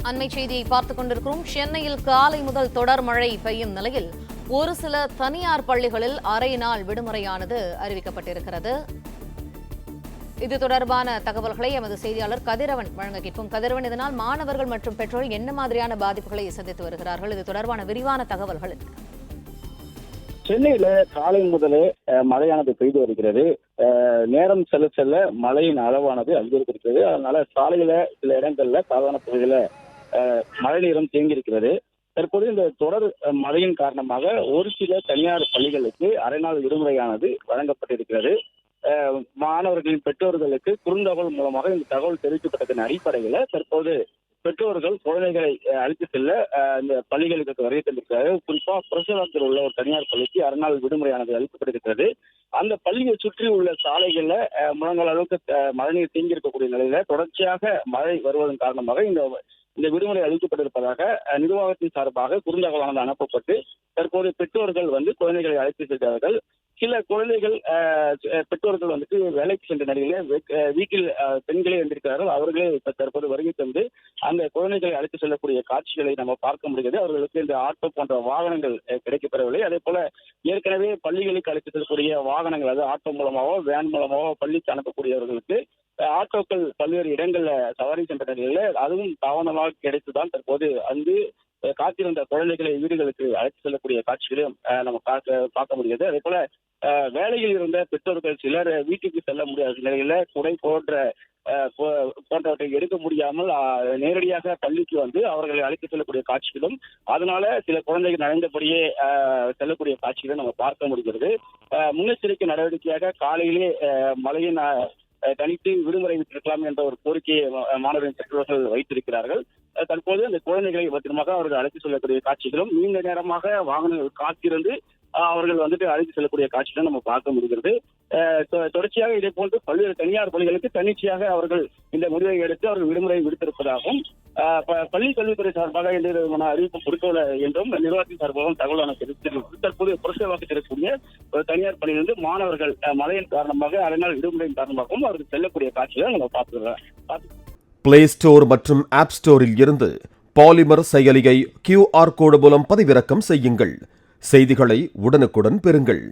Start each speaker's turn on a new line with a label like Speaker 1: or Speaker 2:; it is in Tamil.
Speaker 1: அண்மை செய்தியை பார்த்துக் கொண்டிருக்கிறோம். சென்னையில் காலை முதல் தொடர் மழை பெய்யும் நிலையில் ஒரு சில தனியார் பள்ளிகளில் அரை நாள் விடுமுறையானது அறிவிக்கப்பட்டிருக்கிறது. இது தொடர்பான தகவல்களை எமது செய்தியாளர் கதிரவன் வழங்க கேட்போம். கதிரவன், இதனால் மாணவர்கள் மற்றும் பெற்றோர்கள் என்ன மாதிரியான பாதிப்புகளை சந்தித்து வருகிறார்கள்? இது தொடர்பான விரிவான தகவல்கள்.
Speaker 2: சென்னையில காலை முதலே மழையானது பெய்து வருகிறது. நேரம் செல்ல செல்ல மழையின் அளவானது அதிகரித்திருக்கிறது. அதனால சாலையில சில இடங்கள்ல சாதாரண பகுதியில மழை நீரம் தேங்கியிருக்கிறது. தற்போது இந்த தொடர் மழையின் காரணமாக ஒரு சில தனியார் பள்ளிகளுக்கு அரை நாள் விடுமுறையானது வழங்கப்பட்டிருக்கிறது. மாணவர்களின் பெற்றோர்களுக்கு குறுந்தகவல் மூலமாக இந்த தகவல் தெரிவிக்கப்பட்டதன் அடிப்படையில் தற்போது பெற்றோர்கள் குழந்தைகளை அழைத்து செல்ல இந்த பள்ளிகளுக்கு வருகை தந்திருக்கிறார்கள். குறிப்பா புரசவாக்கத்தில் உள்ள ஒரு தனியார் பள்ளிக்கு அரை நாள் விடுமுறையானது அளிக்கப்பட்டிருக்கிறது. அந்த பள்ளியை சுற்றி உள்ள சாலைகள்ல முழங்கால் அளவுக்கு மழைநீர் தேங்கியிருக்கக்கூடிய நிலையில தொடர்ச்சியாக மழை வருவதன் காரணமாக இந்த விடுமுறை அளிக்கப்பட்டிருப்பதாக நிர்வாகத்தின் சார்பாக குறுந்தகவலானது அனுப்பப்பட்டு தற்போது பெற்றோர்கள் குழந்தைகளை அழைத்து சென்றார்கள். சில குழந்தைகள் பெற்றோர்கள் வேலைக்கு சென்ற நிலையில வீட்டில் பெண்களே இருந்திருக்கிறார்கள். அவர்களே தற்போது வருகை தந்து அந்த குழந்தைகளை அழைத்து செல்லக்கூடிய காட்சிகளை நம்ம பார்க்க முடிகிறது. அவர்களுக்கு இந்த ஆட்டோ போன்ற வாகனங்கள் கிடைக்கப்பெறவில்லை. அதே போல ஏற்கனவே பள்ளிகளுக்கு அழைத்து செல்லக்கூடிய வாகனங்கள், அது ஆட்டோ மூலமாவோ வேன் மூலமாவோ பள்ளிக்கு அனுப்பக்கூடியவர்களுக்கு ஆட்டோக்கள் பல்வேறு இடங்கள்ல சவாரி சென்ற நிலையில அதுவும் தாமதமாக கிடைத்துதான் தற்போது காத்திருந்த குழந்தைகளை வீடுகளுக்கு அழைத்து செல்லக்கூடிய காட்சிகளையும் நம்ம பார்க்க முடியாது. அதே போல வேலையில் இருந்த பெற்றோர்கள் சிலர் வீட்டுக்கு செல்ல முடியாத நிலையில குடை போன்றவற்றை எடுக்க முடியாமல் நேரடியாக பள்ளிக்கு அவர்களை அழைத்து செல்லக்கூடிய காட்சிகளும், அதனால சில குழந்தைகள் நனைந்தபடியே செல்லக்கூடிய காட்சிகளும் நம்ம பார்க்க முடிகிறது. முன்னெச்சரிக்கை நடவடிக்கையாக காலையிலே மழையின் தனித்து விடுமுறை விட்டிருக்கலாம் என்ற ஒரு கோரிக்கையை மாணவர்களின் பெற்றோர்கள் வைத்திருக்கிறார்கள். தற்போது அந்த குழந்தைகளை பத்திரமாக அவர்கள் அழைத்து செல்லக்கூடிய காட்சிகளும், நீண்ட நேரமாக வாகனங்கள் காத்திருந்து அவர்கள் அழைத்து செல்லக்கூடிய காட்சிகளும் நம்ம பார்க்க முடிகிறது. தொடர்ச்சியாக இதே போன்று பல்வேறு தனியார் பள்ளிகளுக்கு தன்னிச்சையாக அவர்கள் இந்த முடிவை எடுத்து அவர்கள் விடுமுறை விடுத்திருப்பதாகவும் பள்ளி கல்வித்துறை சார்பாக எந்த விதமான அறிவிப்பு கொடுக்கவில்லை என்றும் நிர்வாகத்தின் சார்பாகவும் தகவல் தெரிவித்திருக்கிறது. தற்போது புரட்சிவாக்கத்தில் இருக்கக்கூடிய ஒரு தனியார் பள்ளியிலிருந்து மாணவர்கள் மழையின் காரணமாக அரை நாள் விடுமுறையின் காரணமாகவும் அவர்கள் செல்லக்கூடிய காட்சிகளை நம்ம பார்த்துக்கிறோம்.
Speaker 3: பிளே ஸ்டோர் மற்றும் ஆப் ஸ்டோரில் இருந்து பாலிமர் செயலியை QR கோடு மூலம் பதிவிறக்கம் செய்யுங்கள். செய்திகளை உடனுக்குடன் பெறுங்கள்.